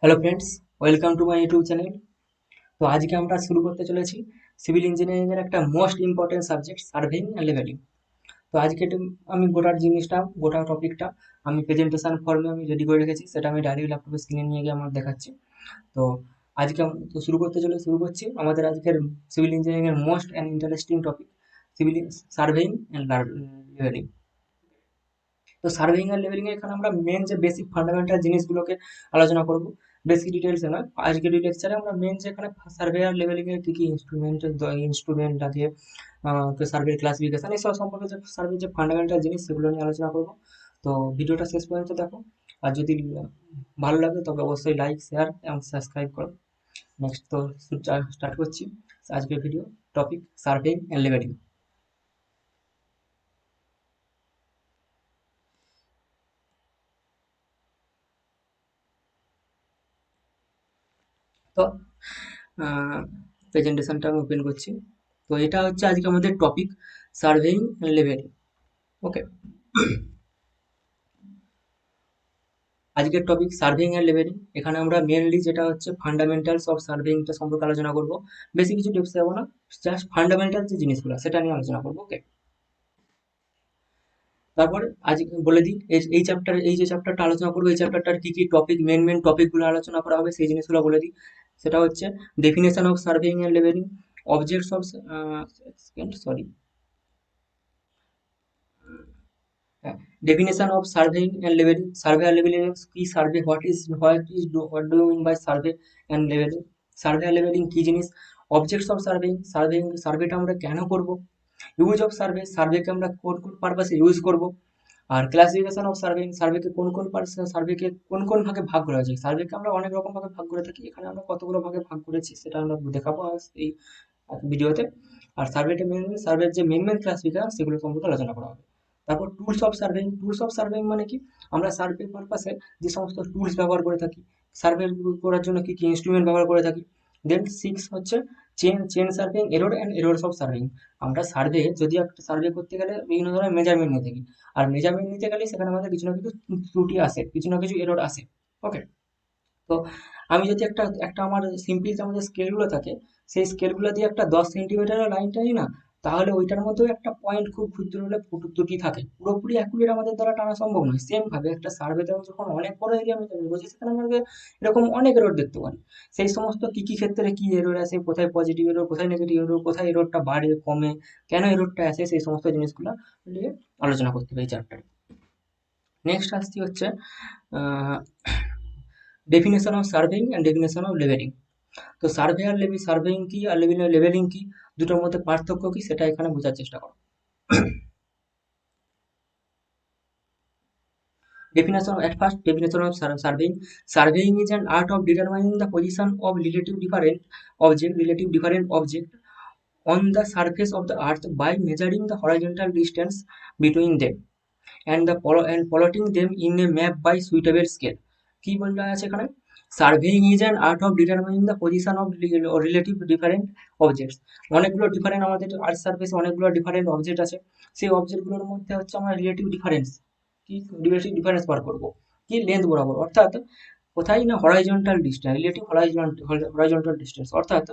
Hello friends, welcome to my YouTube channel. তো আজকে আমরা শুরু করতে চলেছি সিভিল ইঞ্জিনিয়ারিং এর একটা most important subject surveying and levelling. তো আজকে আমি গোটা টপিকটা আমি প্রেজেন্টেশন ফর্মে আমি রেডি করে রেখেছি, সেটা আমি ডাইরেক্ট ল্যাপটপে স্ক্রিনে নিয়ে গিয়ে আমার দেখাচ্ছি। তো তো শুরু করছি আমাদের আজকের সিভিল ইঞ্জিনিয়ারিং এর most and interesting topic, civil surveying and levelling. তো সার্ভেইং আর লেভেলিং এ এখানে আমরা মেন যে বেসিক ফান্ডামেন্টাল জিনিসগুলোকে আলোচনা করব, বেশি ডিটেলসে নয়। আজকের এই লেকচারে আমরা মেন যে এখানে সার্ভে আর লেভেলিং এর কি কি ইনস্ট্রুমেন্ট লাগে, তো সার্ভের ক্লাসিফিকেশন এসব সম্পর্কে যে সার্ভের যে ফান্ডামেন্টাল জিনিস সেগুলো নিয়ে আলোচনা করব। তো ভিডিওটা শেষ পর্যন্ত দেখো, আর যদি ভালো লাগে তবে অবশ্যই লাইক, শেয়ার এবং সাবস্ক্রাইব করো। নেক্সট তো স্টার্ট করছি আজকের video topic surveying and levelling. তো প্রেজেন্টেশনটা আমি ওপেন করছি। তো এটা হচ্ছে আজকে আমাদের টপিক সার্ভেইং লেভেল। ওকে, আজকের টপিক সার্ভেইং এন্ড লেভেলিং। এখানে আমরা মেনলি যেটা হচ্ছে ফান্ডামেন্টালস অফ সার্ভেইংটা সম্পর্কে আলোচনা করব। বেশি কিছু টিপস দেবো না, জাস্ট ফান্ডামেন্টাল যে জিনিসগুলো সেটা নিয়ে আলোচনা করবো। ওকে, তারপর আজ বলে দিই এই চ্যাপ্টার, এই যে চ্যাপ্টারটা আলোচনা করবো, এই চ্যাপ্টারটার কি কি টপিক, মেন টপিকগুলো আলোচনা করা হবে সেই জিনিসগুলো বলে দিই। সেটা হচ্ছে definition of surveying and levelling, objects of sorry definition of surveying and leveling, survey and leveling কি, survey what do you mean by survey and leveling, survey আর leveling কি জিনিস, অবজেক্টস অফ সার্ভেইং সার্ভেটা আমরা কেন করব, ইউজ অফ সার্ভেকে আমরা কোন কোন পারপাসে ইউজ করব, আর ক্লাসিফিকেশন অফ সার্ভেকে কোন কোন ভাগে ভাগ করা যায়। সার্ভেকে আমরা অনেক রকম ভাগে ভাগ করে থাকি, এখানে আমরা কতগুলো ভাগে ভাগ করেছি সেটা আমরা দেখাবো এই ভিডিওতে। আর সার্ভের যে মেন ক্লাসিফিকেশন সেগুলো সম্পর্কে আলোচনা করা হবে। তারপর টুলস অফ সার্ভেইং মানে কি, আমরা সার্ভে পারপাসে যে সমস্ত টুলস ব্যবহার করে থাকি, সার্ভে করার জন্য কি কি ইনস্ট্রুমেন্ট ব্যবহার করে থাকি। দেন 6 হচ্ছে chain surveying, error and errors of surveying. আমরা যদি একটা সার্ভে করতে গেলে বিভিন্ন ধরনের মেজারমেন্ট নিয়ে থাকি, আর মেজারমেন্ট নিতে গেলে সেখানে আমাদের কিছু না কিছু ত্রুটি আসে, কিছু না কিছু এরর আসে। ওকে, তো আমি যদি একটা একটা আমার সিম্পলি যে আমাদের স্কেলগুলো থাকে, সেই স্কেলগুলো দিয়ে একটা 10 সেন্টিমিটারের লাইন টানি না, তাহলে ওইটার মধ্যেও একটা পয়েন্ট খুব ক্ষুদ্র হলে ত্রুটি থাকে, পুরোপুরি অ্যাকুরেট আমাদের দ্বারা টানা সম্ভব নয়। সেম ভাবে একটা সার্ভেতে যখন অনেক বড় এরিয়া আমি বলছি, সেখানে আমাদের এরকম অনেক এরর দেখতে পারি। সেই সমস্ত কি কি ক্ষেত্রে কি এরর আসে, কোথায় পজিটিভ এরর, কোথায় নেগেটিভ এরর, কোথায় এররটা বাড়ে কমে, কেন এররটা আসে, সেই সমস্ত জিনিসগুলো নিয়ে আলোচনা করতে হবে এই চ্যাপ্টারে। নেক্সট আসছি হচ্ছে definition of surveying and definition of levelling. তো সার্ভেইং কি আর লেভেলিং কি, দুটোর মধ্যে পার্থক্য কি সেটা এখানে বোঝার চেষ্টা করো। Definition of surveying is an art of determining the position of relative different object on the surface of the earth by measuring the horizontal distance between them and plotting them in a map by suitable scale. কি বলা আছে এখানে, surveying is an art of determining the position of relative different objects. অনেকগুলো different, আমাদের আর্থ সার্ফেসে অনেকগুলো different object আছে, সেই অবজেক্টগুলোর মধ্যে হচ্ছে আমরা রিলেটিভ ডিফারেন্স বার করবো কি, লেন্থ বরাবর, অর্থাৎ কোথায় না হরাইজন্টাল ডিস্টেন্স, অর্থাৎ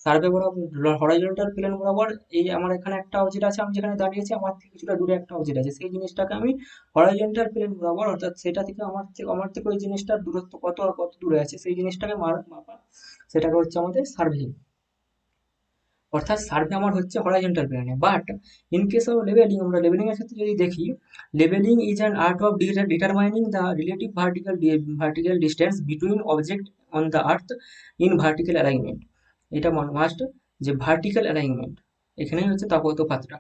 সার্ভে বরাবর হরাইজন্টাল প্লেন বরাবর এই আমার এখানে একটা অবজেক্ট আছে, আমি যেখানে দাঁড়িয়েছি আমার থেকে কিছুটা দূরে একটা অবজেক্ট আছে, সেই জিনিসটাকে আমি হরাইজন্টাল প্লেন বরাবর, অর্থাৎ সেটা থেকে আমার থেকে ওই জিনিসটার দূরত্ব কত আর কত দূরে আছে সেই জিনিসটাকে মাপা, সেটাকে হচ্ছে আমাদের সার্ভে। অর্থাৎ সার্ভে আমার হচ্ছে হরাইজন্টাল প্লেনে। But in case of levelling, আমরা লেভেলিং এর ক্ষেত্রে যদি দেখি, levelling is an art of determining the relative vertical distance between object on the earth in vertical alignment. এটা মাস্ট, যে ভার্টিক্যাল অ্যালাইনমেন্ট, এখানেই হচ্ছে তফাৎটা।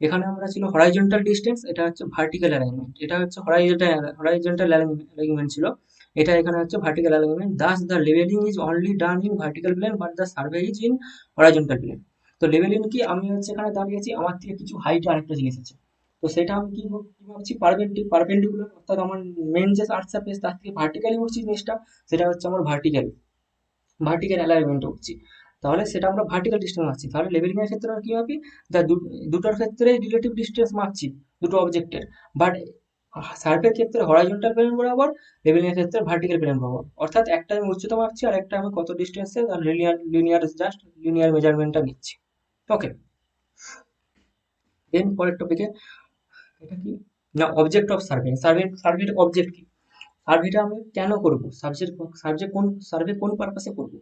এখানে আমরা ছিল হরাইজন্টাল ডিস্টেন্স, এটা হচ্ছে ভার্টিক্যাল অ্যালাইনমেন্ট, এটা হচ্ছে হরাইজন্টাল অ্যালাইনমেন্ট ছিল, এটা এখানে হচ্ছে vertical alignment. Thus the levelling is only done in vertical plane but the survey is in horizontal plane. তো লেভেলিং কি, আমি হচ্ছে এখানে দাঁড়িয়েছি, আমার থেকে কিছু হাইটে আরেকটা জিনিস আছে, তো সেটা আমি কি ভাবছি, পারপেন্ডিকুলার, অর্থাৎ আমার মেন যে আর্থ সারফেস তার থেকে ভার্টিক্যালি উঠছি জিনিসটা, সেটা হচ্ছে আমার ভার্টিক্যাল অ্যালাইনমেন্টে উঠছি, তাহলে সেটা আমরা ভার্টিক্যাল ডিস্টেন্স মাপছি। তাহলে লেভেলিং এর ক্ষেত্রে আমরা কি মাপি, দুটোর ক্ষেত্রে রিলেটিভ ডিস্টেন্স মাপছি দুটো অবজেক্টের, বাট সার্ভের ক্ষেত্রে হরাইজন্টাল প্লেন বরাবর, লেভেলিং এর ক্ষেত্রে ভার্টিক্যাল প্লেন বরাবর, অর্থাৎ একটা আমি উচ্চতা মাপছি আর একটা আমি কত ডিস্টেন্সে লিনিয়ার জাস্ট লিনিয়ার মেজারমেন্টটা নিচ্ছি। ওকে, দেন পরের টপিকে, এটা কি না অবজেক্ট অফ সার্ভে, সার্ভের অবজেক্ট কি, সার্ভেটা আমি কেন করব, সার্ভে কোন পারপাসে করব,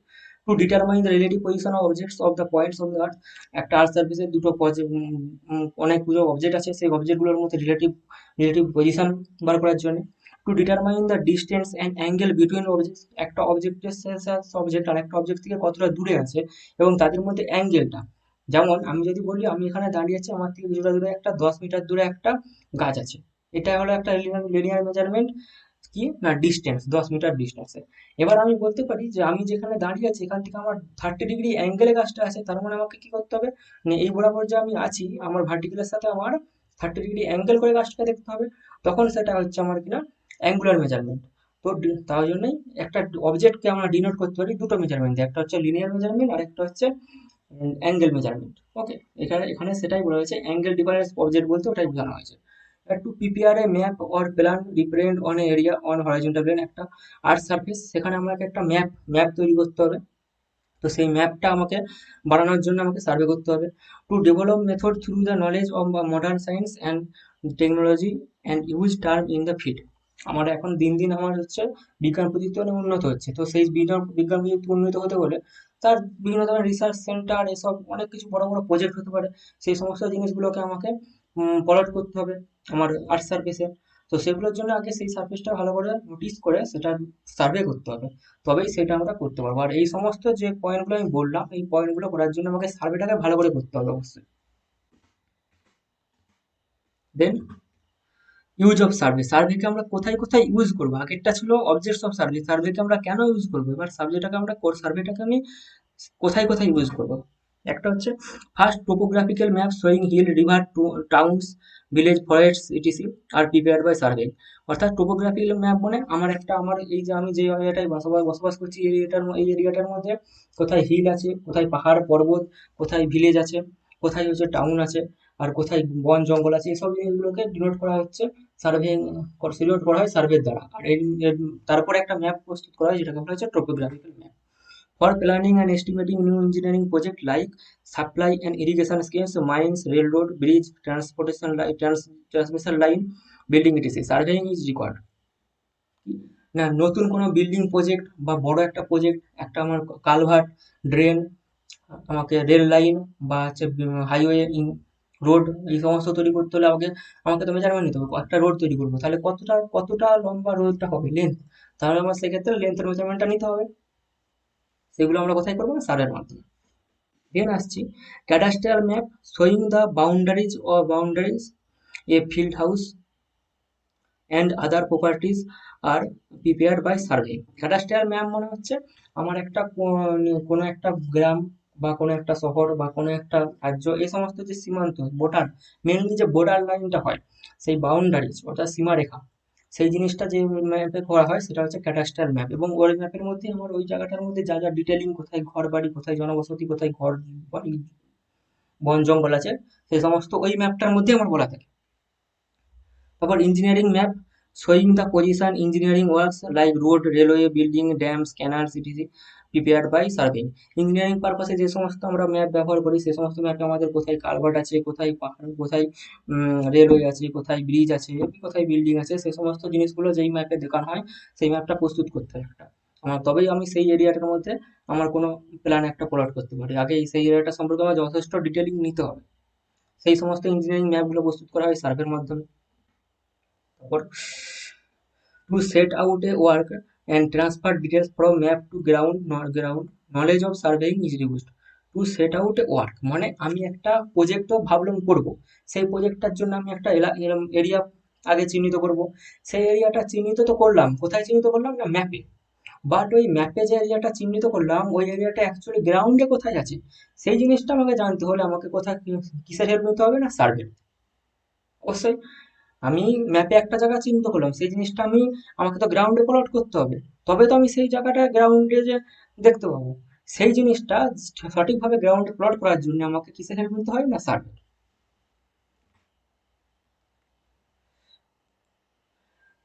to determine the relative position of objects of the points on the আর্থ। একটা আর্থ সার্ফেসে অনেকগুলো অবজেক্ট আছে, সেই অবজেক্টগুলোর মধ্যে রিলেটিভ রিলেটিভ পজিশন বার করার জন্য। To determine the distance and angle between objects, একটা অবজেক্টের অবজেক্ট আর একটা অবজেক্ট থেকে কতটা দূরে আছে এবং তাদের মধ্যে অ্যাঙ্গেলটা। যেমন আমি যদি বলি আমি এখানে দাঁড়িয়ে আছি, আমার থেকে কিছুটা দূরে একটা 10 মিটার দূরে একটা গাছ আছে, এটা হলো একটা লিনিয়ার মেজারমেন্ট, কি না ডিস্টেন্স 10 মিটার ডিস্টেন্সে। এবার আমি বলতে পারি যে আমি যেখানে দাঁড়িয়ে আছি এখান থেকে আমার 30 ডিগ্রি অ্যাঙ্গেলে গাছটা আছে, তার মানে আমাকে কি করতে হবে, মানে এই বরাবর যে আমি আছি আমার ভার্টিক্যালের সাথে আমার 30 ডিগ্রি অ্যাঙ্গেল করে গাছটাকে দেখতে হবে, তখন সেটা হচ্ছে আমার কিনা অ্যাঙ্গুলার মেজারমেন্ট। তো তার জন্যই একটা অবজেক্টকে আমরা ডিনোট করতে পারি দুটো মেজারমেন্ট দিয়ে, একটা হচ্ছে লিনিয়ার মেজারমেন্ট আর একটা হচ্ছে অ্যাঙ্গেল মেজারমেন্ট। ওকে, এখানে এখানে সেটাই বলা হয়েছে, অ্যাঙ্গেল ডিফারেন্স অবজেক্ট বলতে ওটাই বোঝানো হয়েছে। To prepare a map or plan represent on area on horizontal plane, একটা আর্থ সারফেস, সেখানে আমাকে একটা ম্যাপ তৈরি করতে হবে। তো সেই ম্যাপটা আমাকে বানানোর জন্য আমাকে সার্ভে করতে হবে। To develop method through the knowledge of modern science and technology and use term in the field. আমার এখন দিন দিন আমার হচ্ছে বিজ্ঞান প্রযুক্তি অনেক উন্নত হচ্ছে, তো সেই বিজ্ঞান প্রযুক্তি উন্নত হতে হলে তার বিভিন্ন ধরনের রিসার্চ সেন্টার এসব অনেক কিছু বড় বড় প্রজেক্ট হতে পারে, সেই সমস্ত জিনিসগুলোকে আমাকে প্লট করতে হবে আমার আর্থ সার্ফেসে। তো সেগুলোর জন্য আগে সেই সার্ফেসটা ভালো করে নোটিস করে সেটা সার্ভে করতে হবে, তবেই সেটা আমরা করতে পারবো। আর এই সমস্ত যে পয়েন্টগুলো আমি বললাম, এই পয়েন্টগুলো করার জন্য আমাকে সার্ভেটাকে ভালো করে করতে হবে অবশ্যই। দেন ইউজ অফ সার্ভে, সার্ভেকে আমরা কোথায় কোথায় ইউজ করবো, আগেরটা ছিল অবজেক্টস অফ সার্ভে, সার্ভেকে আমরা কেন ইউজ করবো, এবার সার্ভেটাকে আমরা সার্ভেটাকে আমি কোথায় কোথায় ইউজ করবো। একটা হচ্ছে first topographical map showing hill river towns village forests etc are prepared by survey. অর্থাৎ টোপোগ্রাফিক্যাল ম্যাপ মানে আমার এই যে আমি যে এরিয়াটায় বসবাস করছি এই এরিয়াটার মধ্যে কোথায় হিল আছে, কোথায় পাহাড় পর্বত, কোথায় ভিলেজ আছে, কোথায় হচ্ছে টাউন আছে, আর কোথায় বন জঙ্গল আছে, এইসব জিনিসগুলোকে ডিনোট করা হচ্ছে সার্ভে, সিলেক্ট করা হয় সার্ভের দ্বারা। আর তারপরে একটা ম্যাপ প্রস্তুত করা হয় যেটাকে বলা হচ্ছে topographical map. For planning and estimating new engineering projects like supply and irrigation schemes, mines, railroad, bridge, transmission line, building etc. Surveying is required. না নতুন কোনো বিল্ডিং প্রজেক্ট বা বড় একটা প্রজেক্ট, একটা আমার কালভার্ট, ড্রেন, আমাকে রেল লাইন বা হচ্ছে হাইওয়ে রোড, এই সমস্ত তৈরি করতে হলে আমাকে আমাকে তো মেজারমেন্ট নিতে হবে, একটা রোড তৈরি করবো তাহলে কতটা কতটা লম্বা রোডটা হবে লেন্থ, তাহলে আমার সেক্ষেত্রে লেন্থের মেজারমেন্টটা নিতে হবে, সেগুলো আমরা কোথায় করবো না সারের মাধ্যমে। দেন আসছি cadastral map showing the boundaries a field house and other properties are prepared by survey. Cadastral map মনে হচ্ছে আমার একটা কোনো একটা গ্রাম বা কোনো একটা শহর বা কোনো একটা রাজ্য, এই সমস্ত যে সীমান্ত বর্ডার, মেনলি যে বর্ডার লাইনটা হয়, সেই বাউন্ডারিজ অর্থাৎ সীমারেখা, সেই জিনিসটা যে ম্যাপে করা হয় সেটা হচ্ছে ক্যাডাস্ট্রাল ম্যাপ। এবং ওই ম্যাপের মধ্যে আমার ওই জায়গাটার মধ্যে যা যা ডিটেলিং, কোথায় ঘর বাড়ি, কোথায় জনবসতি, কোথায় ঘর বাড়ি বন জঙ্গল আছে, সেই সমস্ত ওই ম্যাপটার মধ্যে আমার বলা থাকে। তারপর engineering map showing the position engineering works like road, railway, building, dams, canals etc prepared by survey. Engineering পারপাসে যে সমস্ত আমরা ম্যাপ ব্যবহার করি সেই সমস্ত ম্যাপে আমাদের কোথায় কালভার্ট আছে, কোথায় পাহাড়, কোথায় রেলওয়ে আছে, কোথায় ব্রিজ আছে, কোথায় বিল্ডিং আছে, সেই সমস্ত জিনিসগুলো যেই ম্যাপে দেখানো হয় সেই ম্যাপটা প্রস্তুত করতে হয় একটা আমার, তবেই আমি সেই এরিয়াটার মধ্যে আমার কোনো প্ল্যান একটা প্লট করতে পারি। আগে সেই এরিয়াটা সম্পর্কে আমার যথেষ্ট ডিটেলিং নিতে হবে, সেই সমস্ত ইঞ্জিনিয়ারিং ম্যাপগুলো প্রস্তুত করা হয় সার্ভের মাধ্যমে। তারপর to set out a work and transfer details from map to ground knowledge of surveying is used. To set out a work মানে আমি একটা প্রজেক্টও ভাবলাম করব, সেই প্রজেক্টটার জন্য আমি একটা এরিয়া আগে চিহ্নিত করব, সেই এরিয়াটা চিহ্নিত তো করলাম, কোথায় চিহ্নিত করলাম না ম্যাপে, বাট ওই ম্যাপে যে এরিয়াটা চিহ্নিত করলাম ওই এরিয়াটা অ্যাকচুয়ালি গ্রাউন্ডে কোথায় আছে, সেই জিনিসটা আমাকে জানতে হলে আমাকে কোথায় কিসের হেল্প নিতে হবে না সার্ভে। অবশ্যই আমি ম্যাপে একটা জায়গা চিহ্নিত করলাম, সেই জিনিসটা আমাকে তো গ্রাউন্ডে প্লট করতে হবে, তবে তো আমি সেই জায়গাটা গ্রাউন্ডে যে দেখতে পাবো, সেই জিনিসটা সঠিকভাবে গ্রাউন্ডে প্লট করার জন্য আমাকে কিসের হেল্প নিতে হয় না survey.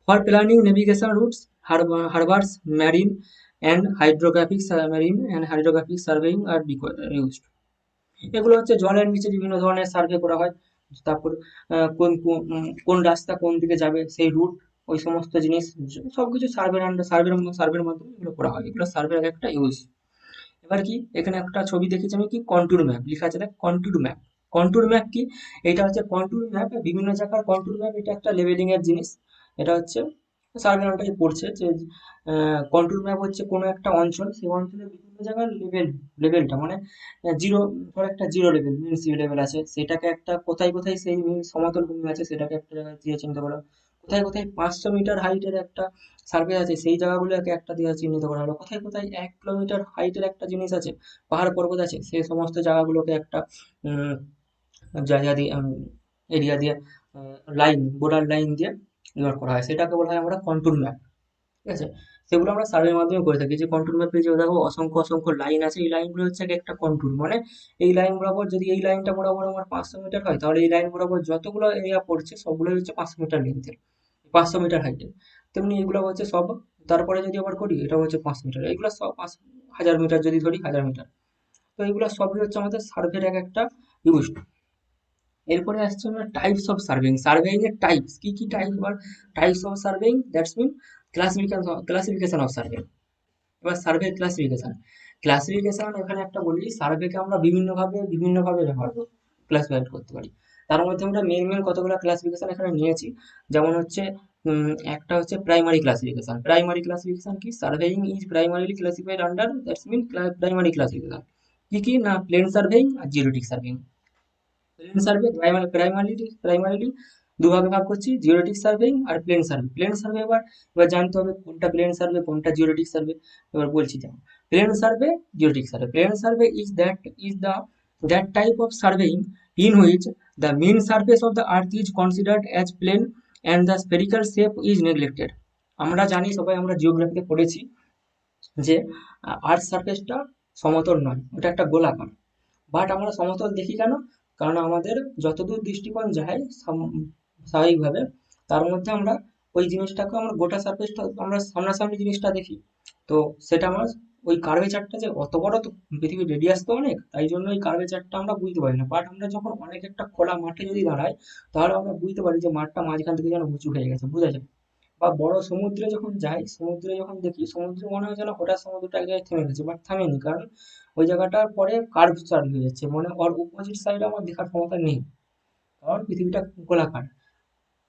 For planning navigation routes, harbors, marine and hydrographic surveying are used. এগুলো হচ্ছে জলের নিচে বিভিন্ন ধরনের সার্ভে করা হয়। তারপর কোন রাস্তা কোন দিকে যাবে সেই রুট, ওই সমস্ত জিনিস সবকিছু সার্ভের মাধ্যমে এগুলো করা হয়। এগুলো সার্ভের একটা ইউজ। এবার কি এখানে একটা ছবি দেখেছি আমি, কি কন্ট্যুর ম্যাপ লেখা আছে, দেখ কন্ট্যুর ম্যাপ। কন্ট্যুর ম্যাপ কি? এটা হচ্ছে কন্ট্যুর ম্যাপ, বিভিন্ন জায়গার কন্ট্যুর ম্যাপ, এটা একটা লেভেলিং এর জিনিস। এটা হচ্ছে সার্ভে নামটাই পড়ছে যে কন্ট্যুর ম্যাপ হচ্ছে কোনো একটা অঞ্চল, সেই অঞ্চলের বিভিন্ন জায়গার লেভেলটা মানে জিরো, ধর একটা জিরো লেভেল মিন সি লেভেল আছে, সেটাকে একটা কোথায় কোথায় সেই সমতল ভূমি আছে সেটাকে একটা জায়গায় দিয়ে চিহ্নিত করা, কোথায় কোথায় 500 মিটার হাইটের একটা সার্ভে আছে সেই জায়গাগুলোকে একটা দিয়ে চিহ্নিত করা হলো, কোথায় কোথায় 1 কিলোমিটার হাইটের একটা জিনিস আছে, পাহাড় পর্বত আছে, সেই সমস্ত জায়গাগুলোকে একটা উম, জায়গা দিয়ে এরিয়া দিয়ে লাইন, বর্ডার লাইন দিয়ে নোট করা হয়, সেটাকে বলা হয় আমরা কন্ট্যুর ম্যাপ। ঠিক আছে? সেগুলো আমরা সার্ভের মাধ্যমে করে থাকি। যে কন্ট্যুর ম্যাপে যে দেখো অসংখ্য অসংখ্য লাইন আছে, এই লাইনগুলো হচ্ছে এক একটা কন্ট্যুর, মানে এই লাইন বরাবর, যদি এই লাইনটা বরাবর আমার 500 মিটার হয়, তাহলে এই লাইন বরাবর যতগুলো এরিয়া পড়ছে সবগুলোই হচ্ছে 500 মিটার লেন্থের, 500 মিটার হাইটের। তেমনি এগুলো হচ্ছে সব, তারপরে যদি আবার করি এটা হচ্ছে 5 মিটার, এগুলো সব 1000 মিটার যদি ধরি 1000 মিটার। তো এগুলো সবই হচ্ছে আমাদের সার্ভের এক একটা ইউজ। এরপরে আসছে আমরা টাইপস অফ সার্ভেইং। সার্ভেইং এর টাইপস কি কি টাইপ, আর types of surveying, that's mean classification of survey. এবার সার্ভে ক্লাসিফিকেশন, এখানে একটা বলি, সার্ভেকে আমরা বিভিন্ন ভাবে ব্যবহার করতে ক্লাসিফাই করতে পারি। তার মধ্যে আমরা মেন কতগুলো ক্লাসিফিকেশন এখানে নিয়েছি। যেমন হচ্ছে একটা হচ্ছে প্রাইমারি ক্লাসিফিকেশন। প্রাইমারি ক্লাসিফিকেশন কি? Surveying is primarily classified under, that's mean primary classification. কি কি না, প্লেন সার্ভেইং আর geodetic surveying. Plane survey primarily দুভাগে ভাগ করছি, জিওরিটিক সার্ভেইং আর প্লেন সার্ভে। প্লেন সার্ভে এবার জানতে হবে কোনটা প্লেন সার্ভে কোনটা জিওরিটিক সার্ভে। এবার বলছি, যেমন plane survey, geodetic survey. Plane survey is that type of surveying in which the mean surface of the earth is considered as plane and the spherical shape is neglected. আমরা জানি, সবাই আমরা জিওগ্রাফিতে পড়েছি যে আর্থ সারফেসটা সমতল নয়, ওটা একটা গোলাকার। বাট আমরা সমতল দেখি কেন? কারণ আমাদের যতদূর দৃষ্টিকোণ যায় স্বাভাবিকভাবে, তার মধ্যে আমরা ওই জিনিসটাকে, আমরা গোটা সারফেসটা আমরা সামনাসামনি জিনিসটা দেখি। তো সেটা আমরা ওই কার্ভেচারটা যে অত বড়, তো পৃথিবীর রেডিয়াস তো অনেক, তাই জন্য ওই কার্ভেচারটা আমরা বুঝতে পারি না। বাট আমরা যখন অনেক একটা খোলা মাঠে যদি দাঁড়াই, তাহলে আমরা বুঝতে পারি যে মাঠটা মাঝখান থেকে যেন উঁচু হয়ে গেছে, বোঝা যায়। বা বড় সমুদ্রে যখন যাই, সমুদ্রে যখন দেখি, সমুদ্রে মনে হয় যেন হঠাৎ সমুদ্রটা এক জায়গায় থেমে গেছে, বাট থামেনি, কারণ ওই জায়গাটার পরে কার্ভ চালু হয়ে যাচ্ছে, মানে ওর অপোজিট সাইডে আমার দেখার ক্ষমতা নেই, কারণ পৃথিবীটা গোলাকার।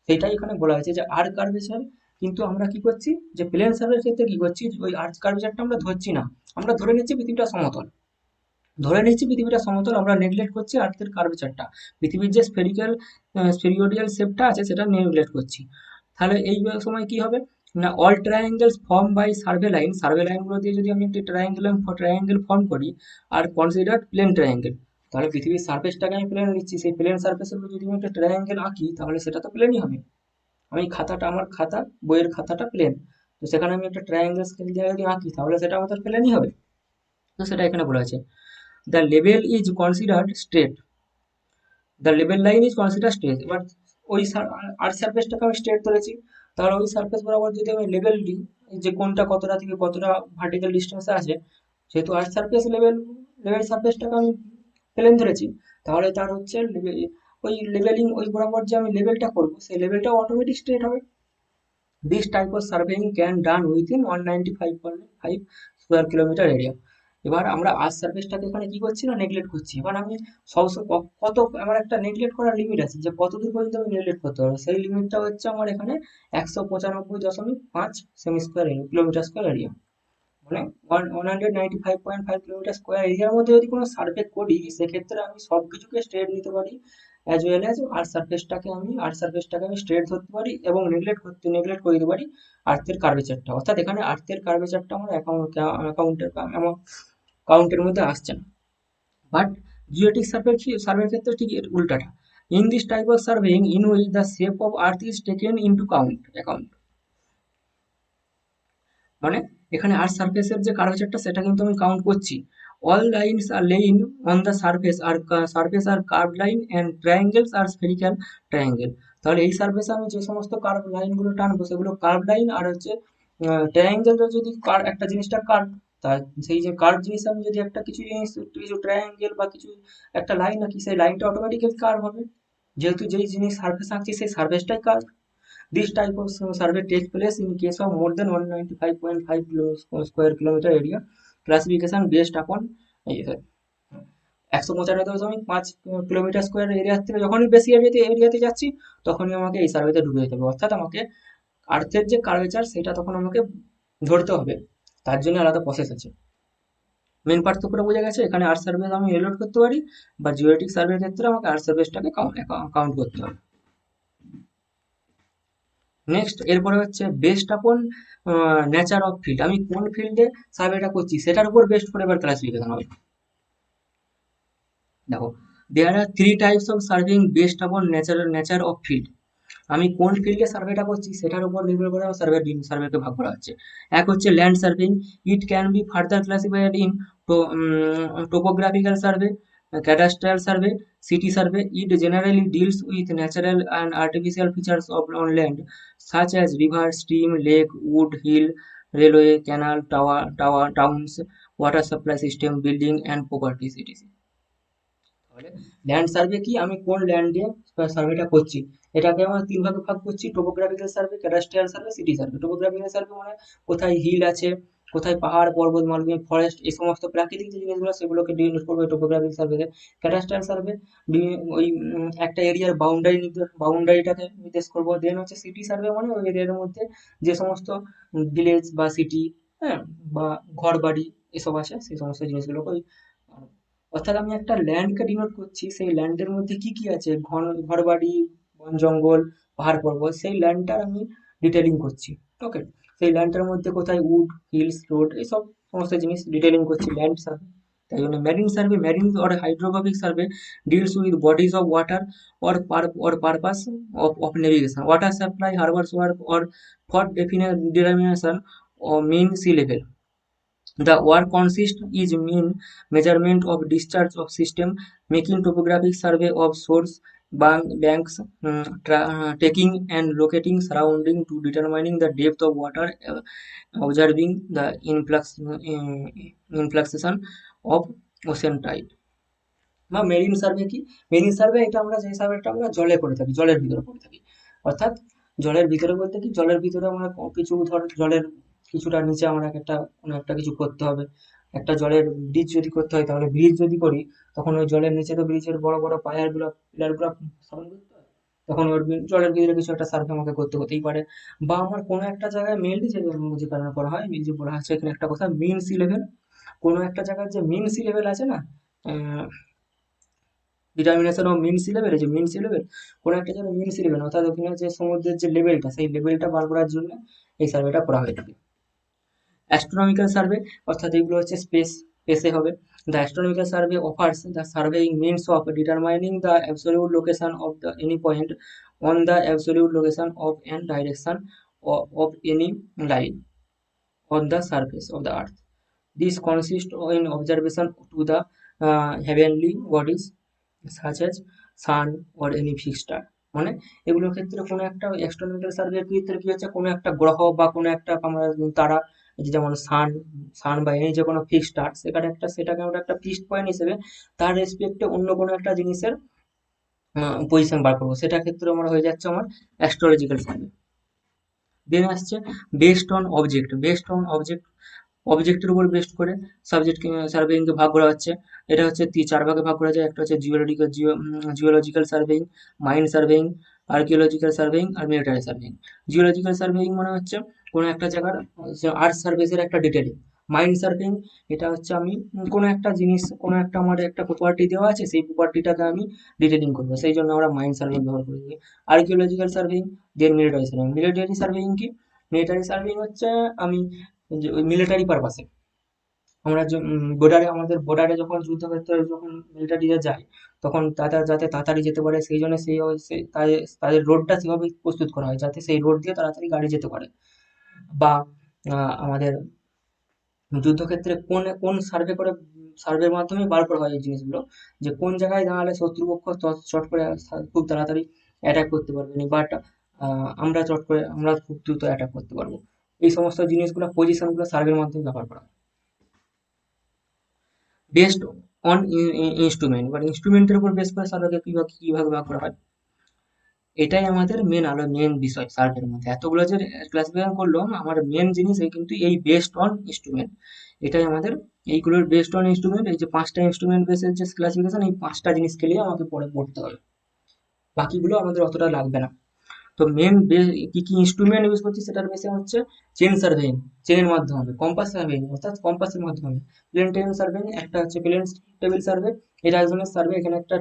সেটাই এখানে বলা হয়েছে যে আর্ক কার্ভেচার। কিন্তু আমরা কি করছি, যে প্লেন সার্ভের ক্ষেত্রে কি করছি, ওই আর্ক কার্ভেচারটা আমরা ধরছি না, আমরা ধরে নিচ্ছি পৃথিবীটা সমতল, আমরা নেগলেক্ট করছি আর্থের কার্ভেচারটা, পৃথিবীর যে স্ফেরিওডিয়াল শেপটা আছে সেটা নেগলেক্ট করছি। তাহলে এই সময় কি হবে না, all triangles form by survey লাইনগুলো দিয়ে যদি আমি একটি ট্রায়াঙ্গেল ফর্ম করি আর কনসিডার প্লেন ট্রায়াঙ্গেল, তাহলে পৃথিবীর সার্ফেসটাকে আমি প্লেন নিচ্ছি, সেই প্লেন সার্ফেসের উপর যদি আমি একটা ট্রায়াঙ্গেল আঁকি, তাহলে সেটা তো প্লেনই হবে। আমার খাতা, বইয়ের খাতাটা প্লেন, তো সেখানে আমি একটা ট্রায়াঙ্গেল স্কেল দিয়ে যদি আঁকি, তাহলে সেটা আমাদের প্লেনই হবে। তো সেটা এখানে বলা আছে। The level is considered straight, the level line is consider straight. এবার ওই আর্থ সারফেসটাকে আমি স্ট্রেট ধরেছি, তাহলে ওই সারফেস বরাবর যদি আমি লেভেল দিই, যে কোনটা কতটা থেকে কতটা ভার্টিক্যাল ডিস্টেন্সে আছে, যেহেতু আর্থ সারফেস লেভেল সারফেসটাকে আমি প্লেন ধরেছি, তাহলে তার হচ্ছে ওই লেভেলিং, ওই বরাবর যে আমি লেভেলটা করবো, সেই লেভেলটা অটোমেটিক স্ট্রেট হবে। This type of surveying can done within 195.5 square kilometre area. এবার আমরা আর্থ সারফেসটাকে এখানে কি করছি না, নেগলেক্ট করছি। এবার আমি কত, আমার একটা নেগলেক্ট করার লিমিট আছে, যে কতদূর পর্যন্ত আমি নেগলেক্ট করতে পারবো, সেই লিমিটটা হচ্ছে আমার এখানে 195.5 semi square kilometre square area, মানে 195.5 কিলোমিটার স্কোয়ার এরিয়ার মধ্যে যদি কোনো সার্ভে করি, সেক্ষেত্রে আমি সব কিছুকে স্ট্রেট নিতে পারি, অ্যাজ ওয়েল অ্যাজ আর্থ সারফেসটাকে আমি স্ট্রেট ধরতে পারি, এবং নেগলেক্ট করে দিতে পারি আর্থের কার্ভেচারটা। অর্থাৎ এখানে আর্থের কার্ভেচারটা আমার কাউন্টের মধ্যে আসছে না। বাট জিওটিক সার্ভের ক্ষেত্রে ঠিক এর উল্টাটা। In this type of surveying in which the shape of earth is taken into account, মানে এখানে আর্থ সারফেসের যে কার্ভেচারটা সেটা কিন্তু আমি কাউন্ট করছি। All lines are lain on the surface are curved line, and triangles are spherical triangle. তাহলে এই সার্ফেসে আমি যে সমস্ত কার্ভ লাইনগুলো টানবো সেগুলো কার্ভ লাইন, আর হচ্ছে ট্রায়াঙ্গেলটা যদি একটা জিনিসটা কার্ভ, তার সেই যে কার্ভ জিনিস আমি যদি একটা কিছু জিনিস কিছু ট্রায়াঙ্গেল বা কিছু একটা লাইন আঁকি, সেই লাইনটা অটোমেটিক্যালি কার্ভ হবে, যেহেতু যেই জিনিস সার্ফেস আঁকছি সেই সার্ফেসটাই curve. This type of survey takes place in case of more than 195.5 square kilometer area. Classification based upon 195.5 kilometre square এরিয়ার থেকে যখনই বেশি এরিয়াতে যাচ্ছি, তখনই আমাকে এই সার্ভেতে ঢুকে যেতে হবে, অর্থাৎ আমাকে আর্থের যে কার্ভেচার সেটা তখন আমাকে ধরতে হবে, তার জন্য আলাদা প্রসেস আছে। মেন পার্থক্যটা বোঝা গেছে, এখানে আর্থ সার্ভেস আমি রিলোড করতে পারি, বা জিওমেট্রিক সার্ভের ক্ষেত্রে আমাকে আর্থ সার্ভেসটাকে কাউন্ট করতে হবে। নেক্সট এরপরে হচ্ছে best upon nature of field, আমি কোন ফিল্ডে সার্ভেটা করছি সেটার উপর বেস্ট করে এবার ক্লাসিফিকেশন হবে। দেখো, there are three types of surveying based upon nature of field. আমি কোন ফিল্ডে সার্ভেটা করছি সেটার উপর নির্ভর করে আমার সার্ভেকে ভাগ করা হচ্ছে। এক হচ্ছে land serving, it can be further classified in topographical survey, cadastral survey, city survey. It generally deals with natural and artificial features of on land, such as river, stream, lake, wood, hill, railway, canal, towns, water supply system, building and properties, etc. তাহলে land survey কি, আমি কোন ল্যান্ডে সার্ভেটা করছি, এটাকে আমরা তিন ভাগে ভাগ করছি: topographical survey, cadastral survey, city survey. Topographical survey মানে কোথায় হিল আছে, কোথায় পাহাড় পর্বত মালভূমি ফরেস্ট, এই সমস্ত প্রাকৃতিক যে জিনিসগুলো সেগুলোকে ডিনোট করবে টোপোগ্রাফিক সার্ভেতে। ক্যাডাস্ট্রিয়াল সার্ভে ওই একটা এরিয়ার বাউন্ডারিটাকে নির্দেশ করবো। দেন হচ্ছে সিটি সার্ভে মানে ওই এরিয়ার মধ্যে যে সমস্ত ভিলেজ বা সিটি, হ্যাঁ, বা ঘর বাড়ি এসব আছে, সেই সমস্ত জিনিসগুলোকে ওই, অর্থাৎ আমি একটা ল্যান্ডকে ডিনোট করছি, সেই ল্যান্ডের মধ্যে কি কি আছে, ঘর বাড়ি, বন জঙ্গল, পাহাড় পর্বত, সেই ল্যান্ডটার আমি ডিটেলিং করছি। ওকে, সেই ল্যান্ডটার মধ্যে কোথায় উড, হিলস, রোড, এইসব সমস্ত জিনিস ডিটেলিং করছি ল্যান্ড সার্ভে। তাই জন্য marine or hydrographic survey deals with bodies of water or purpose of navigation, water supply, harbors work, or for determination of mean sea level. The work consists is mean measurement of discharge of system, making topographic survey of source banks, taking and locating surrounding to determining the depth of water, observing the influxation of ocean tide. বা marine survey কি, marine survey এটা আমরা যে সার্ভেটা আমরা জলে করে থাকি, জলের ভিতরে করে থাকি, অর্থাৎ জলের ভিতরে বলতে কি, জলের ভিতরে আমরা কিছু ধর জলের কিছুটা নিচে আমরা একটা কোনো একটা কিছু করতে হবে, একটা জলের ব্রিজ যদি করতে হয়, তাহলে ব্রিজ যদি করি তখন ওই জলের নিচে তো ব্রিজের বড় বড় পিলারগুলো স্থাপন করতে হয়, তখন ওর জলের ভিতরে কিছু একটা সার্ভে আমাকে করতে হতেই পারে। বা আমার কোনো একটা জায়গায় মেনলি যে কারণে করা হয়, এই যে বলা হচ্ছে এখানে একটা কথা, মিন সি লেভেল, কোনো একটা জায়গায় যে মিন সি লেভেল আছে না, determination of mean sea level, এই যে মিন সি লেভেল, কোনো একটা জায়গায় মিন সি লেভেল অর্থাৎ ওখানে যে সমুদ্রের যে লেভেলটা, সেই লেভেলটা বার করার জন্য এই সার্ভেটা করা হয়ে থাকে। অ্যাস্ট্রোনমিক্যাল সার্ভে, অর্থাৎ এগুলো হচ্ছে স্পেসে হবে। The astronomical survey offers the surveying means of determining the absolute location of the any point on the absolute location of and direction of any line on the surface of the earth. This consists in observation to the heavenly bodies such as sun or any fixed star. মানে এগুলোর ক্ষেত্রে কোনো একটা astronomical সার্ভের ক্ষেত্রে কি হচ্ছে, কোনো একটা গ্রহ বা কোনো একটা আমরা তারা, এই যে যেমন সান বা এনি যে কোনো ফিক্সড স্টার, সেটাকে আমরা একটা ফিক্সড পয়েন্ট হিসেবে তার রেসপেক্টে অন্য কোনো একটা জিনিসের পজিশন বার করবো, সেটার ক্ষেত্রে আমরা হয়ে যাচ্ছে আমার অ্যাস্ট্রোলজিক্যাল সার্ভে। দেন আসছে অবজেক্টের উপর বেস্ট করে সাবজেক্ট সার্ভেইংকে ভাগ করা হচ্ছে। এটা হচ্ছে চার ভাগে ভাগ করা যায়। একটা হচ্ছে geological surveying, mine surveying, archaeological surveying আর মিলিটারি সার্ভেইং। জিওলজিক্যাল সার্ভেইং মানে হচ্ছে কোনো একটা জায়গার আর্থ সার্ফেসের একটা ডিটেলিং। মাইন সার্ভেইং, এটা হচ্ছে আমি কোনো একটা জিনিস, কোনো একটা আমার একটা প্রপার্টি দেওয়া আছে, সেই প্রপার্টিটাকে আমি ডিটেলিং করবো, সেই জন্য আমরা মাইন সার্ভেইং ব্যবহার করে থাকি। আর্কিওলজিক্যাল সার্ভেইং, দেন মিলিটারি সার্ভেইং কি, মিলিটারি সার্ভেইং হচ্ছে আমি যে ওই মিলিটারি পারপাসে আমরা আমাদের বর্ডারে যখন যুদ্ধক্ষেত্রে যখন মিলিটারিরা যায়, তখন তারা যাতে তাড়াতাড়ি যেতে পারে, সেই জন্য তাদের রোডটা সেভাবে প্রস্তুত করা হয় যাতে সেই রোড দিয়ে তাড়াতাড়ি গাড়ি যেতে পারে। বা আমাদের যুদ্ধক্ষেত্রে কোন কোন সার্ভের মাধ্যমে বার করা হয় এই জিনিসগুলো, যে কোন জায়গায় দাঁড়ালে শত্রুপক্ষ চট করে খুব তাড়াতাড়ি অ্যাটাক করতে পারবে না, বাট আমরা চট করে আমরা খুব দ্রুত অ্যাটাক করতে পারবো। এই সমস্ত জিনিসগুলো পজিশনগুলো সার্ভের মাধ্যমে ব্যবহার করা হয়। বেসড অন ইনস্ট্রুমেন্ট, এবার ইনস্ট্রুমেন্টের উপর বেস করে সার্ভেকে কিভাবে কিভাবে ভাগ করা হয়, এটাই আমাদের মেন বিষয় সার্ভের মধ্যে। এতগুলো যে ক্লাসিফিকেশন করলাম, আমার মেন জিনিস এই কিন্তু এই বেসড অন ইনস্ট্রুমেন্ট, এটাই আমাদের এইগুলোর বেসড অন ইনস্ট্রুমেন্ট, এই যে 5টা ইনস্ট্রুমেন্ট বেসের যে ক্লাসিফিকেশন, এই 5টা জিনিসকে নিয়ে আমাকে পরে পড়তে হবে, বাকিগুলো আমাদের অতটা লাগবে না। তো মেন কি কি ইনস্ট্রুমেন্ট ইউজ করছি সেটার বেসে হচ্ছে চেন সার্ভেইং, চেনের মাধ্যমে, কম্পাস সার্ভেইং অর্থাৎ কম্পাসের মাধ্যমে, প্লেন টেবিল সার্ভেইং, একটা হচ্ছে প্লেন টেবিল সার্ভে, এটা এক ধরনের সার্ভে, এখানে একটা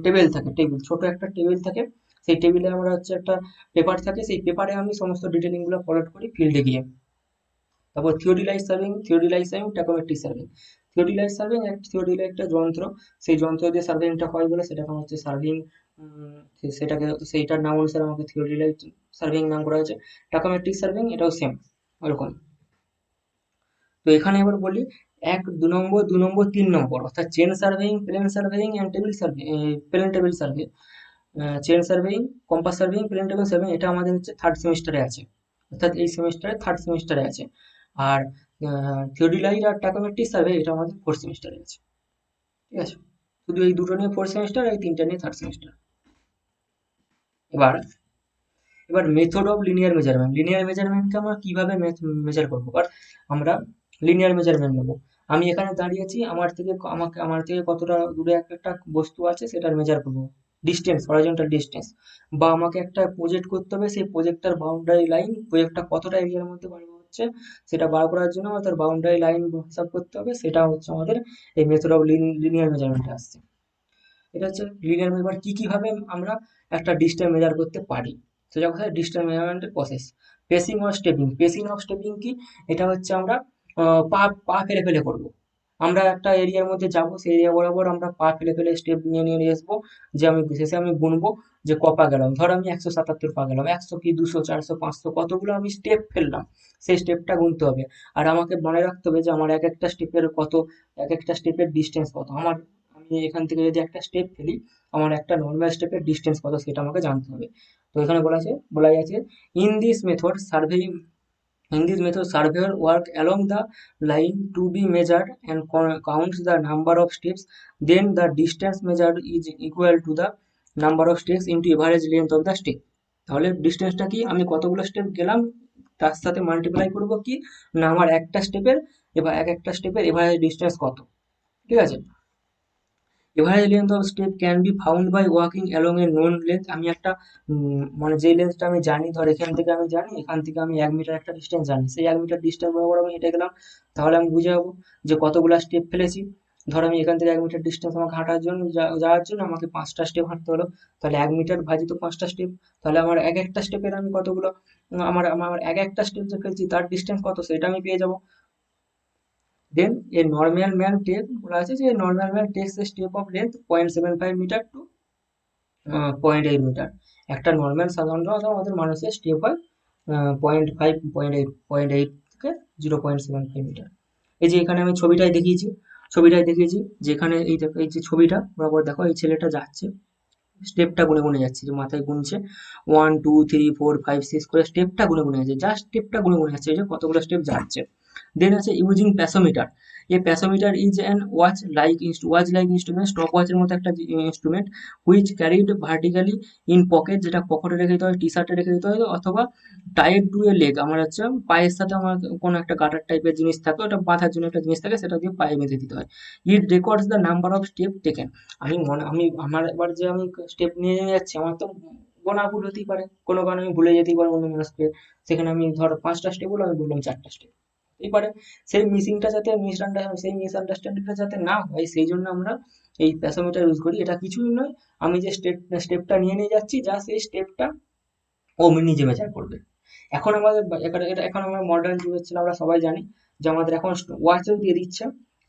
টেবিল থাকে, টেবিল ছোট একটা টেবিল থাকে, সেই টেবিলে আমরা হচ্ছে একটা পেপার থাকে, সেই পেপারে আমি সমস্ত ডিটেলিং গুলো প্লট করি ফিল্ডে গিয়ে। তারপর থিওরিলাইজ সার্ভিং, ট্যাকোমেট্রিক সার্ভিং। থিওরিলাইজ একটা যন্ত্র, সেই যন্ত্র দিয়ে সার্ভিংটা হয় বলে সেটাকে হচ্ছে সার্ভিং, সেটাকে সেইটার নাম অনুসারে আমাকে থিওরিলাইজ সার্ভিং নাম করা হয়েছে। ট্যাকোমেট্রিক সার্ভিং এটাও সেম ওরকম। তো এখানে এবার বলি 1, 2 নম্বর, 2 নম্বর, 3 নম্বর, অর্থাৎ chain surveying, plane surveying and table survey, plane table survey, chain surveying, compass surveying, plane table surveying, এটা আমাদের হচ্ছে থার্ড সেমিস্টারে আছে, অর্থাৎ এই সেমিস্টারে থার্ড সেমিস্টারে আছে। আর থিওরিলাইজ আর টাকোমেট্রিক সার্ভে এটা আমাদের ফোর্থ সেমিস্টারে আছে। ঠিক আছে, শুধু এই দুটো নিয়ে ফোর্থ সেমিস্টার, এই তিনটা নিয়ে থার্ড সেমিস্টার। এবার এবার method of linear measurement, linear মেজারমেন্টকে আমরা কিভাবে মেজার করবো, এবার আমরা লিনিয়ার মেজারমেন্ট নেবো। আমি এখানে দাঁড়িয়ে আছি, আমার থেকে কতটা দূরে একটা বস্তু আছে সেটার মেজার করবো, ডিস্টেন্স, হরাইজন্টাল ডিস্টেন্স। বা আমাকে একটা প্রজেক্ট করতে হবে, সেই প্রজেক্টটার বাউন্ডারি লাইন, প্রজেক্টটা কতটা এরিয়ার মধ্যে বানানো হচ্ছে সেটা বার করার জন্য আমাদের বাউন্ডারি লাইন হিসাব করতে হবে, সেটা হচ্ছে আমাদের এই মেথড অফ লিনিয়ার মেজারমেন্টে আসছে। এটা হচ্ছে লিনিয়ার মেজার, কি কিভাবে আমরা একটা ডিস্টেন্স মেজার করতে পারি, সেটা হচ্ছে ডিস্টেন্স মেজারমেন্টের প্রসেস। পেসিং অফ স্টেপিং কি, এটা হচ্ছে আমরা পা পা ফেলে ফেলে করব। আমরা একটা এরিয়ার মধ্যে যাব, সেই এরিয়া বরাবর আমরা পা ফেলে ফেলে স্টেপ নিয়ে নিয়ে নিয়ে আসবো, যে আমি শেষে আমি গুনবো যে ক পা গেলাম, ধর আমি 177 পা গেলাম, 100 কি 200 400 500 কতগুলো আমি স্টেপ ফেললাম, সেই স্টেপটা গুনতে হবে। আর আমাকে মনে রাখতে হবে যে আমার এক একটা স্টেপের ডিস্টেন্স কত, আমি এখান থেকে যদি একটা স্টেপ ফেলি, আমার একটা নর্মাল স্টেপের ডিস্টেন্স কত সেটা আমাকে জানতে হবে। তো এখানে বলা আছে in this method survey in this method surveyor work along the line to be measured and counts the number of steps, then the distance measured is equal to the number of steps into average length of the step। তাহলে ডিস্টেন্সটা কি, আমি কতগুলো step গেলাম তার সাথে multiply করব কি না আমার একটা স্টেপের, এবার এক একটা স্টেপের এভারেজ ডিস্টেন্স কত। ঠিক আছে, average length of step can be found by walking along a known length. আমি একটা মানে যে লেন্থটা আমি জানি, ধর এখান থেকে আমি জানি, এখান থেকে আমি 1 মিটার একটা ডিস্টেন্স জানি, সেই 1 মিটার ডিস্টেন্স বরাবর আমি হেঁটে গেলাম, তাহলে আমি বুঝে যাবো যে কতগুলা স্টেপ ফেলেছি। ধর আমি এখান থেকে 1 মিটার ডিস্টেন্স আমাকে হাঁটার জন্য যাওয়ার জন্য আমাকে 5টা স্টেপ হাঁটতে হলো, তাহলে 1 মিটার ভাজিত 5টা স্টেপ, তাহলে আমার এক একটা স্টেপের আমি কতগুলো, আমার আমার এক একটা স্টেপ যে ফেলছি তার ডিস্টেন্স কত সেটা আমি পেয়ে যাবো। Then a normal man take বলা আছে যে normal man takes a step of length 0.75 metre to 0.8 metre. একটা নর্মাল সাধারণত আমাদের মানুষের স্টেপ হয় 0.5 0.8 থেকে 0.75 মিটার। এই যে এখানে আমি ছবিটাই দেখিয়েছি যে এখানে এই দেখো, এই যে ছবিটা বরাবর দেখো, এই ছেলেটা যাচ্ছে, স্টেপটা গুনে গুনে যাচ্ছে, যে মাথায় গুনছে 1 2 3 4 5 6 করে স্টেপটা গুনে গুনে যাচ্ছে, জাস্ট স্টেপটা গুনে গুনে যাচ্ছে, এই যে কতগুলো স্টেপ যাচ্ছে। দেন আছে using passometer. A passometer is an watch like instrument, stop ওয়াচের মতো একটা instrument, which carried vertically in pocket, যেটা পকেটে রেখে দিতে হয়, টি শার্টে রেখে দিতে হয়, অথবা টাইড টু এ লেগ, আমার হচ্ছে পায়ের সাথে আমার কোনো একটা গাটার টাইপের জিনিস থাকে, ওটা বাঁধার জন্য একটা জিনিস থাকে, সেটা দিয়ে পায়ে বেঁধে দিতে হয়। It records the number of step taken. আমি আমার এবার যে আমি স্টেপ নিয়ে নিয়ে যাচ্ছি, আমার তো গোনা ভুল হতেই পারে, কোনো কারণে আমি ভুলে যেতেই পারি অন্য মানুষকে, সেখানে আমি ধর 5টা স্টেপ হলো, আমি বললাম 4টা স্টেপ, হতেই পারে। সেই মিসআন্ডারস্ট্যান্ডিংটা যাতে না হয়, সেই জন্য আমরা এই প্যাসোমিটার ইউজ করি। এটা কিছুই নয়, আমি যে স্টেপটা নিয়ে নিয়ে যাচ্ছি, জাস্ট এই স্টেপটা ও নিজে মেজার করবে। এখন আমাদের এখন আমরা মডার্ন যুগের ছেলে, আমরা সবাই জানি যে আমাদের এখন ওয়াচেও দিয়ে দিচ্ছে,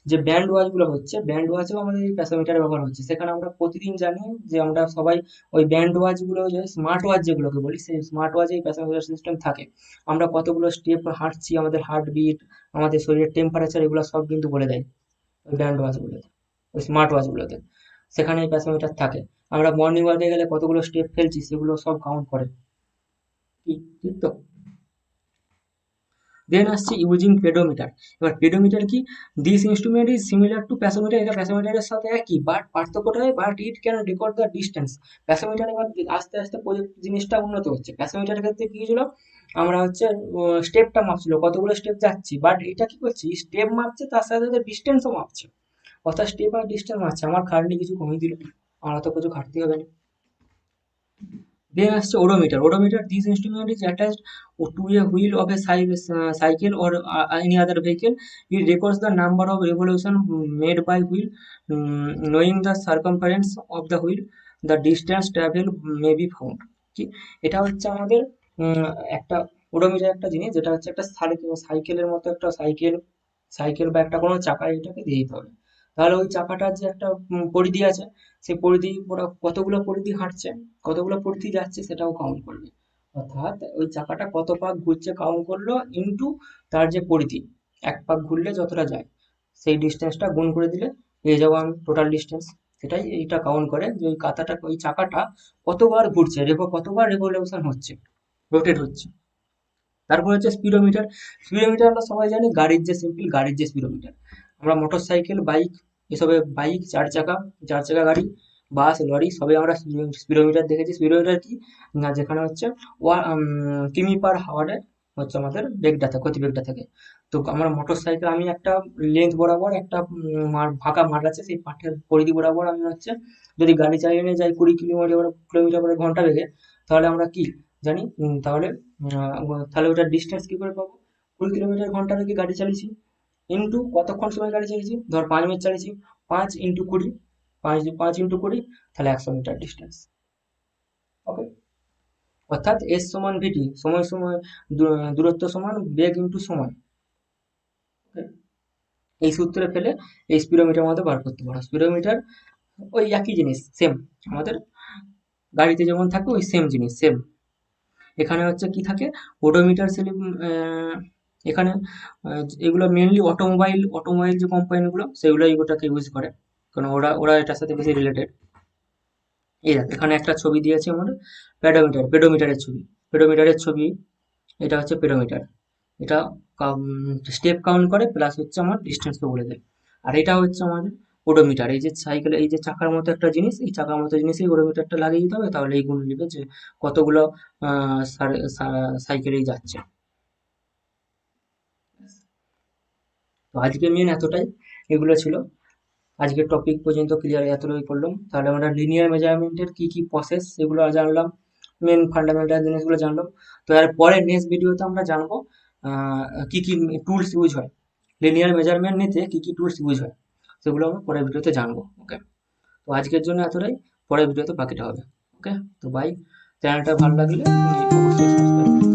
যে ব্যান্ড ওয়াচ গুলো হচ্ছে, ব্যান্ড ওয়াচেও আমাদের এই প্যাসোমিটার ব্যবহার হচ্ছে। সেখানে আমরা প্রতিদিন জানি যে আমরা সবাই ওই ব্যান্ড ওয়াচ গুলো, যে স্মার্ট ওয়াচ যেগুলোকে বলি, সেই স্মার্ট ওয়াচে এই প্যাসোমিটার সিস্টেম থাকে। আমরা কতগুলো স্টেপ হাঁটছি, আমাদের হার্টবিট, আমাদের শরীরের টেম্পারেচার, এগুলো সব কিন্তু বলে দেয় ওই ব্যান্ড ওয়াচ গুলোতে, ওই স্মার্ট ওয়াচ গুলোতে, সেখানে এই প্যাসোমিটার থাকে। আমরা মর্নিং ওয়াকে গেলে কতগুলো স্টেপ ফেলছি সেগুলো সব কাউন্ট করে। ঠিক তো? দেন আসছে ইউজিং পেডোমিটার। এবার পেডোমিটার কি? This instrument is similar to passometer. এটা প্যাসোমিটারের সাথে একই, বাট পার্থক্যটা হয় but it can record the distance. Passometer এবার আস্তে আস্তে প্রযুক্তি জিনিসটা উন্নত হচ্ছে। প্যাসোমিটারের ক্ষেত্রে কি ছিল, আমরা হচ্ছে স্টেপটা মাপছিল কতগুলো স্টেপ যাচ্ছি, বাট এটা কি করছি, স্টেপ মাপছে তার সাথে সাথে ডিস্টেন্সও মাপছে। অর্থাৎ স্টেপ আর ডিস্টেন্স মাপছে, আমার খাটনি কিছু কমিয়ে দিল, আমার তো কিছু ঘাটতি হবে না। Then আসছে odometer. Odometer, this instrument is attached to a wheel of a cycle or any other vehicle. It records the number of revolutions made by wheel. Knowing the circumference of the wheel, the distance traveled may be found. কি এটা হচ্ছে আমাদের উম, একটা odometer একটা জিনিস, যেটা হচ্ছে একটা সাইকেলের মতো একটা সাইকেল বা একটা কোনো চাকা এটাকে দিয়ে দিতে হবে। তাহলে ওই চাকাটার যে একটা পরিধি আছে, সেই পরিধি ওরা কতগুলো পরিধি হাঁটছে, কতগুলো পরিধি যাচ্ছে সেটাও কাউন্ট করবে। অর্থাৎ ওই চাকাটা কত পাক ঘুরছে কাউন্ট করলো, ইনটু তার যে পরিধি, এক পাক ঘুরলে যতটা যায় সেই ডিস্টেন্সটা গুণ করে দিলে পেয়ে যাবো আমি টোটাল ডিস্টেন্স। সেটাই এইটা কাউন্ট করে যে ওই কাঁটাটা, ওই চাকাটা কতবার ঘুরছে, কতবার রেভলিউশন হচ্ছে, রোটেট হচ্ছে। তারপর হচ্ছে স্পিডোমিটার। স্পিডোমিটার আমরা সবাই জানি গাড়ির যে সিম্পল গাড়ির যে স্পিডোমিটার। আমরা মোটর সাইকেল, বাইক, এসবে বাইক, চার চাকা গাড়ি, বাস, লরি সবে আমরা স্পিডোমিটার দেখেছি। স্পিডোমিটার কি না, যেখানে হচ্ছে কিমি পার হাওয়ারে হচ্ছে আমাদের বেগটা থাকে, গতিবেগটা থাকে। তো আমরা মোটর সাইকেল, আমি একটা লেন্থ বরাবর একটা ফাঁকা মাঠ আছে, সেই মাঠের পরিধি বরাবর আমি হচ্ছে যদি গাড়ি চালিয়ে নিয়ে যাই 20 কিলোমিটার বেগে, তাহলে আমরা কি জানি, তাহলে ওটার ডিস্টেন্স কি করে পাবো, 20 কিলোমিটার ঘন্টা বেগে গাড়ি চালিয়েছি ইন্টু কতক্ষণ সময় গাড়ি চালিয়েছি, ধর 5 মিনিট চালিয়েছি, 5 ইন্টু 20, 5 ইন্টু 20, তাহলে 100 মিটার ডিস্টেন্স। ওকে, অর্থাৎ এস সমান ভিটি, সময় সময় দূরত্ব সমান বেগ ইন্টু সময়। Okay? এই সূত্রে ফেলে এই স্পিডোমিটার মধ্যে বার করতে পারো। স্পিডোমিটার ওই একই জিনিস, সেম, আমাদের গাড়িতে যেমন থাকে ওই সেম জিনিস, সেম। এখানে হচ্ছে কি থাকে, ওডোমিটার এখানে এগুলো মেনলি অটোমোবাইল যে কোম্পানিগুলো সেগুলো এগুলোটাকে ইউজ করে, কারণ ওরা ওরা এটার সাথে বেশি রিলেটেড। এই দেখ এখানে একটা ছবি দিয়েছে আমার, পেডোমিটারের ছবি, পেডোমিটারের ছবি। এটা হচ্ছে পেডোমিটার। এটা স্টেপ কাউন্ট করে প্লাস হচ্ছে আমার ডিস্টেন্সকে বলে দেয়। আর এটা হচ্ছে আমাদের ওডোমিটার, এই যে সাইকেল, এই যে চাকার মতো একটা জিনিস, এই চাকার মতো জিনিসেই ওডোমিটারটা লাগিয়ে দিতে হবে, তাহলে এই গুণ নিবে যে কতগুলো সাইকেলেই যাচ্ছে। তো আজকে মেন এতটাই, এগুলো ছিল আজকের টপিক পর্যন্ত, ক্লিয়ার এতটুকুই করলাম। তাহলে আমরা লিনিয়ার মেজারমেন্টের কি কি প্রসেস সেগুলো জানলাম, মেন ফান্ডামেন্টাল জিনিসগুলো জানলাম। তো এর পরে নেক্সট ভিডিওতে আমরা জানবো কি কি টুলস ইউজ হয়, লিনিয়ার মেজারমেন্ট নিতে কি কি টুলস ইউজ হয় সেগুলো আমরা পরের ভিডিওতে জানবো। ওকে, তো আজকের জন্য এতটাই, পরের ভিডিওতে বাকিটা হবে। ওকে, তো বাই। চ্যানেলটা ভালো লাগলে অবশ্যই সাবস্ক্রাইব